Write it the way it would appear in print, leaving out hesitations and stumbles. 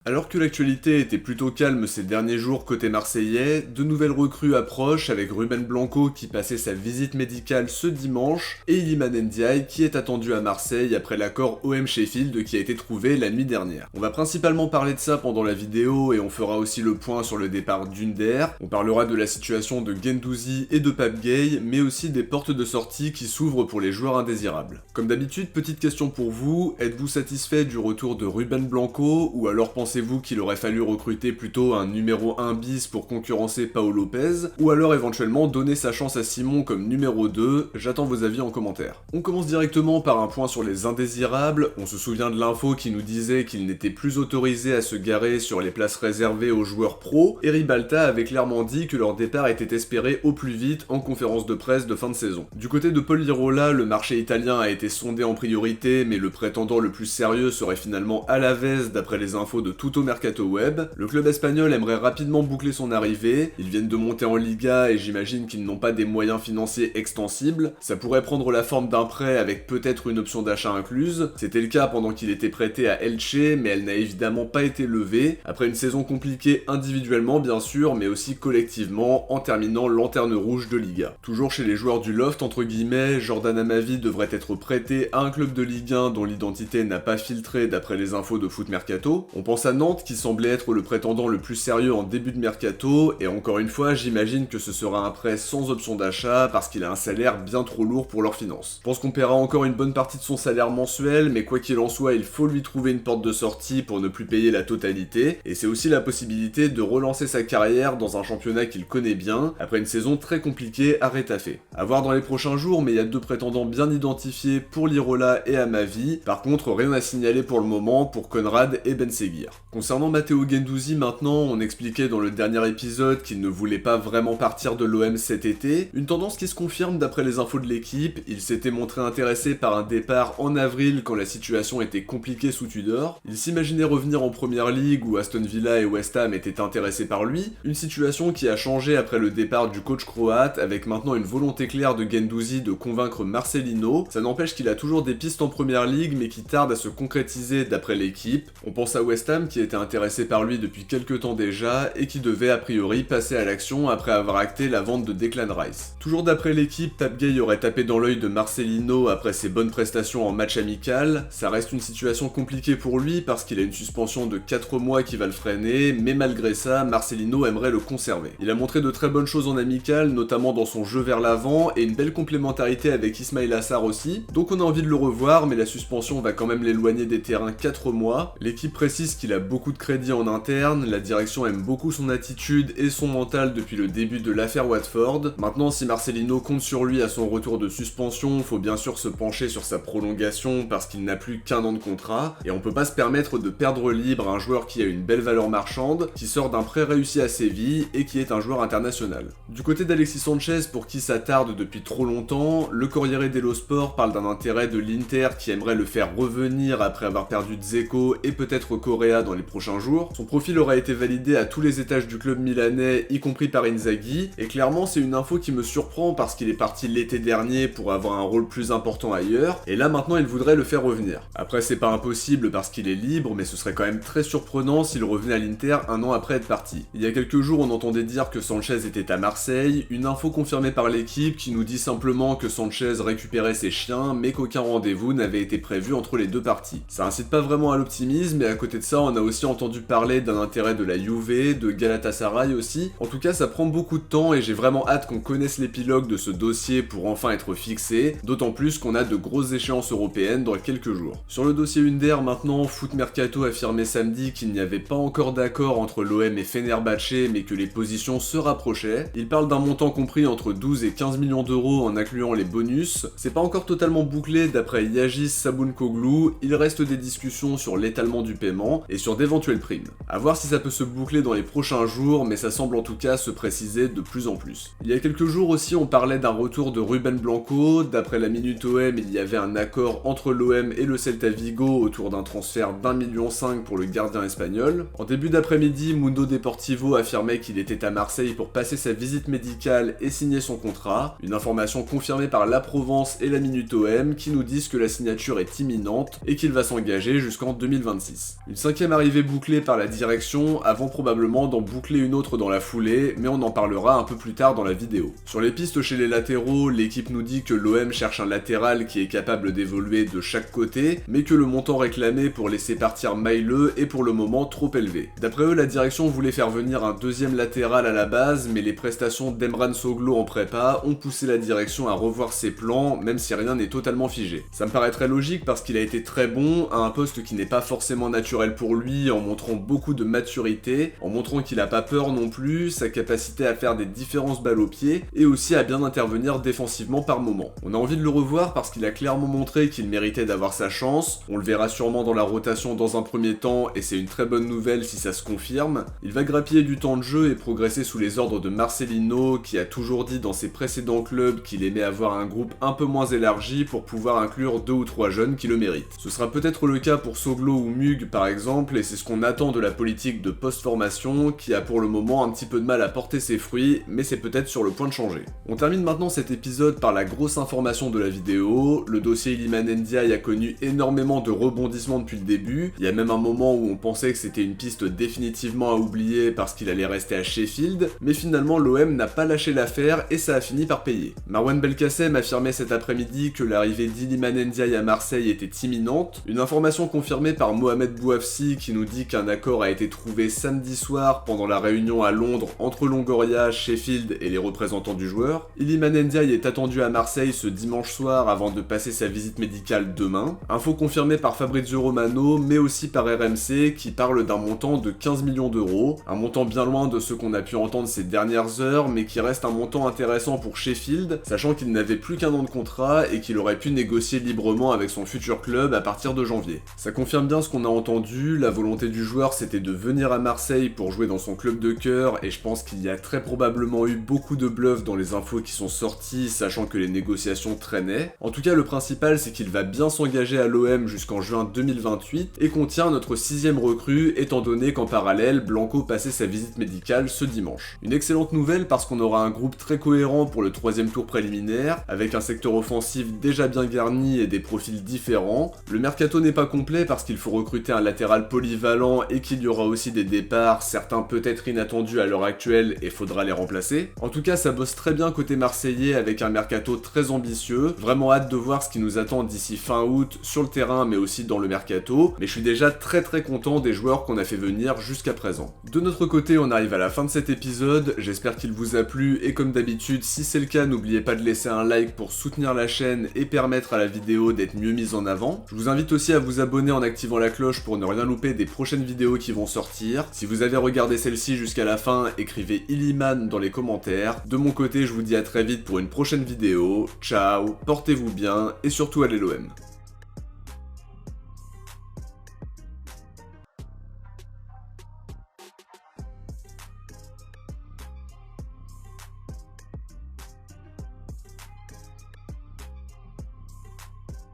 Alors que l'actualité était plutôt calme ces derniers jours côté marseillais, de nouvelles recrues approchent avec Ruben Blanco qui passait sa visite médicale ce dimanche et Iliman Ndiaye qui est attendu à Marseille après l'accord OM Sheffield qui a été trouvé la nuit dernière. On va principalement parler de ça pendant la vidéo et on fera aussi le point sur le départ d'Under, on parlera de la situation de Guendouzi et de Pape Gueye, mais aussi des portes de sortie qui s'ouvrent pour les joueurs indésirables. Comme d'habitude, petite question pour vous, êtes-vous satisfait du retour de Ruben Blanco ou alors pensez-vous qu'il aurait fallu recruter plutôt un numéro 1 bis pour concurrencer Pau Lopez, ou alors éventuellement donner sa chance à Simon comme numéro 2, j'attends vos avis en commentaire. On commence directement par un point sur les indésirables, on se souvient de l'info qui nous disait qu'il n'était plus autorisé à se garer sur les places réservées aux joueurs pros, et Ribalta avait clairement dit que leur départ était espéré au plus vite en conférence de presse de fin de saison. Du côté de Paul Lirola, le marché italien a été sondé en priorité, mais le prétendant le plus sérieux serait finalement Alavés d'après les infos de Tutto Mercato Web. Le club espagnol aimerait rapidement boucler son arrivée, ils viennent de monter en Liga et j'imagine qu'ils n'ont pas des moyens financiers extensibles, ça pourrait prendre la forme d'un prêt avec peut-être une option d'achat incluse, c'était le cas pendant qu'il était prêté à Elche, mais elle n'a évidemment pas été levée, après une saison compliquée individuellement bien sûr, mais aussi collectivement, en terminant lanterne rouge de Liga. Toujours chez les joueurs du loft entre guillemets, Jordan Amavi devrait être prêté à un club de Ligue 1 dont l'identité n'a pas filtré d'après les infos de Foot Mercato, on pense à Nantes qui semblait être le prétendant le plus sérieux en début de mercato, et encore une fois, j'imagine que ce sera un prêt sans option d'achat parce qu'il a un salaire bien trop lourd pour leurs finances. Je pense qu'on paiera encore une bonne partie de son salaire mensuel, mais quoi qu'il en soit, il faut lui trouver une porte de sortie pour ne plus payer la totalité, et c'est aussi la possibilité de relancer sa carrière dans un championnat qu'il connaît bien, après une saison très compliquée à Retafe. À voir dans les prochains jours, mais il y a deux prétendants bien identifiés pour Lirola et Amavi, par contre rien à signaler pour le moment pour Conrad et Ben Seguir. Concernant Matteo Guendouzi maintenant, on expliquait dans le dernier épisode qu'il ne voulait pas vraiment partir de l'OM cet été, une tendance qui se confirme d'après les infos de l'équipe, il s'était montré intéressé par un départ en avril quand la situation était compliquée sous Tudor, il s'imaginait revenir en première ligue où Aston Villa et West Ham étaient intéressés par lui, une situation qui a changé après le départ du coach croate avec maintenant une volonté claire de Guendouzi de convaincre Marcelino, ça n'empêche qu'il a toujours des pistes en première ligue mais qui tardent à se concrétiser d'après l'équipe, on pense à West Ham qui était intéressé par lui depuis quelques temps déjà et qui devait a priori passer à l'action après avoir acté la vente de Declan Rice. Toujours d'après l'équipe, Pape Gueye aurait tapé dans l'œil de Marcelino après ses bonnes prestations en match amical, ça reste une situation compliquée pour lui parce qu'il a une suspension de 4 mois qui va le freiner, mais malgré ça, Marcelino aimerait le conserver. Il a montré de très bonnes choses en amical, notamment dans son jeu vers l'avant et une belle complémentarité avec Ismail Assar aussi, donc on a envie de le revoir mais la suspension va quand même l'éloigner des terrains 4 mois. L'équipe précise qu'il a beaucoup de crédit en interne, la direction aime beaucoup son attitude et son mental depuis le début de l'affaire Watford. Maintenant, si Marcelino compte sur lui à son retour de suspension, faut bien sûr se pencher sur sa prolongation parce qu'il n'a plus qu'un an de contrat, et on peut pas se permettre de perdre libre un joueur qui a une belle valeur marchande, qui sort d'un prêt réussi à Séville et qui est un joueur international. Du côté d'Alexis Sanchez, pour qui ça tarde depuis trop longtemps, le Corriere dello Sport parle d'un intérêt de l'Inter qui aimerait le faire revenir après avoir perdu Dzeko et peut-être Correa dans les prochains jours. Son profil aura été validé à tous les étages du club milanais, y compris par Inzaghi, et clairement c'est une info qui me surprend parce qu'il est parti l'été dernier pour avoir un rôle plus important ailleurs, et là maintenant il voudrait le faire revenir. Après c'est pas impossible parce qu'il est libre, mais ce serait quand même très surprenant s'il revenait à l'Inter un an après être parti. Il y a quelques jours on entendait dire que Sanchez était à Marseille, une info confirmée par l'équipe qui nous dit simplement que Sanchez récupérait ses chiens, mais qu'aucun rendez-vous n'avait été prévu entre les deux parties. Ça incite pas vraiment à l'optimisme, et à côté de ça on a aussi entendu parler d'un intérêt de la Juve, de Galatasaray aussi. En tout cas, ça prend beaucoup de temps et j'ai vraiment hâte qu'on connaisse l'épilogue de ce dossier pour enfin être fixé, d'autant plus qu'on a de grosses échéances européennes dans quelques jours. Sur le dossier Under maintenant, Foot Mercato affirmait samedi qu'il n'y avait pas encore d'accord entre l'OM et Fenerbahçe mais que les positions se rapprochaient. Il parle d'un montant compris entre 12 et 15 millions d'euros en incluant les bonus. C'est pas encore totalement bouclé d'après Yagis Sabounkoglou, il reste des discussions sur l'étalement du paiement et sur d'éventuelles primes. A voir si ça peut se boucler dans les prochains jours, mais ça semble en tout cas se préciser de plus en plus. Il y a quelques jours aussi, on parlait d'un retour de Ruben Blanco. D'après la Minute OM, il y avait un accord entre l'OM et le Celta Vigo autour d'un transfert d'1,5 million pour le gardien espagnol. En début d'après-midi, Mundo Deportivo affirmait qu'il était à Marseille pour passer sa visite médicale et signer son contrat. Une information confirmée par La Provence et la Minute OM qui nous disent que la signature est imminente et qu'il va s'engager jusqu'en 2026. Une cinquième deuxième arrivée bouclée par la direction avant probablement d'en boucler une autre dans la foulée, mais on en parlera un peu plus tard dans la vidéo. Sur les pistes chez les latéraux, l'équipe nous dit que l'OM cherche un latéral qui est capable d'évoluer de chaque côté, mais que le montant réclamé pour laisser partir Maile est pour le moment trop élevé. D'après eux, la direction voulait faire venir un deuxième latéral à la base, mais les prestations d'Emran Soglo en prépa ont poussé la direction à revoir ses plans, même si rien n'est totalement figé. Ça me paraît très logique parce qu'il a été très bon à un poste qui n'est pas forcément naturel pour lui, en montrant beaucoup de maturité, en montrant qu'il a pas peur non plus, sa capacité à faire des différences balles au pied, et aussi à bien intervenir défensivement par moment. On a envie de le revoir parce qu'il a clairement montré qu'il méritait d'avoir sa chance, on le verra sûrement dans la rotation dans un premier temps, et c'est une très bonne nouvelle si ça se confirme. Il va grappiller du temps de jeu et progresser sous les ordres de Marcelino, qui a toujours dit dans ses précédents clubs qu'il aimait avoir un groupe un peu moins élargi pour pouvoir inclure 2 ou 3 jeunes qui le méritent. Ce sera peut-être le cas pour Soglo ou Mug par exemple, et c'est ce qu'on attend de la politique de post-formation, qui a pour le moment un petit peu de mal à porter ses fruits, mais c'est peut-être sur le point de changer. On termine maintenant cet épisode par la grosse information de la vidéo. Le dossier Iliman Ndiaye a connu énormément de rebondissements depuis le début, il y a même un moment où on pensait que c'était une piste définitivement à oublier parce qu'il allait rester à Sheffield, mais finalement l'OM n'a pas lâché l'affaire et ça a fini par payer. Marwan Belkacem affirmait cet après-midi que l'arrivée d'Iliman Ndiaye à Marseille était imminente, une information confirmée par Mohamed Bouafsi qui nous dit qu'un accord a été trouvé samedi soir pendant la réunion à Londres entre Longoria, Sheffield et les représentants du joueur. Iliman Ndiaye est attendu à Marseille ce dimanche soir avant de passer sa visite médicale demain. Info confirmée par Fabrizio Romano mais aussi par RMC qui parle d'un montant de 15 millions d'euros, un montant bien loin de ce qu'on a pu entendre ces dernières heures mais qui reste un montant intéressant pour Sheffield, sachant qu'il n'avait plus qu'un an de contrat et qu'il aurait pu négocier librement avec son futur club à partir de janvier. Ça confirme bien ce qu'on a entendu, la volonté du joueur c'était de venir à Marseille pour jouer dans son club de cœur et je pense qu'il y a très probablement eu beaucoup de bluffs dans les infos qui sont sorties sachant que les négociations traînaient. En tout cas le principal c'est qu'il va bien s'engager à l'OM jusqu'en juin 2028 et contient notre 6ème recrue étant donné qu'en parallèle Blanco passait sa visite médicale ce dimanche. Une excellente nouvelle parce qu'on aura un groupe très cohérent pour le 3ème tour préliminaire, avec un secteur offensif déjà bien garni et des profils différents. Le mercato n'est pas complet parce qu'il faut recruter un latéral polyvalent et qu'il y aura aussi des départs, certains peut-être inattendus à l'heure actuelle et faudra les remplacer. En tout cas ça bosse très bien côté marseillais avec un mercato très ambitieux, vraiment hâte de voir ce qui nous attend d'ici fin août sur le terrain mais aussi dans le mercato, mais je suis déjà très content des joueurs qu'on a fait venir jusqu'à présent. De notre côté on arrive à la fin de cet épisode, j'espère qu'il vous a plu et comme d'habitude si c'est le cas n'oubliez pas de laisser un like pour soutenir la chaîne et permettre à la vidéo d'être mieux mise en avant. Je vous invite aussi à vous abonner en activant la cloche pour ne rien louper des prochaines vidéos qui vont sortir. Si vous avez regardé celle-ci jusqu'à la fin, écrivez Iliman dans les commentaires. De mon côté je vous dis à très vite pour une prochaine vidéo, ciao, portez-vous bien et surtout allez l'OM.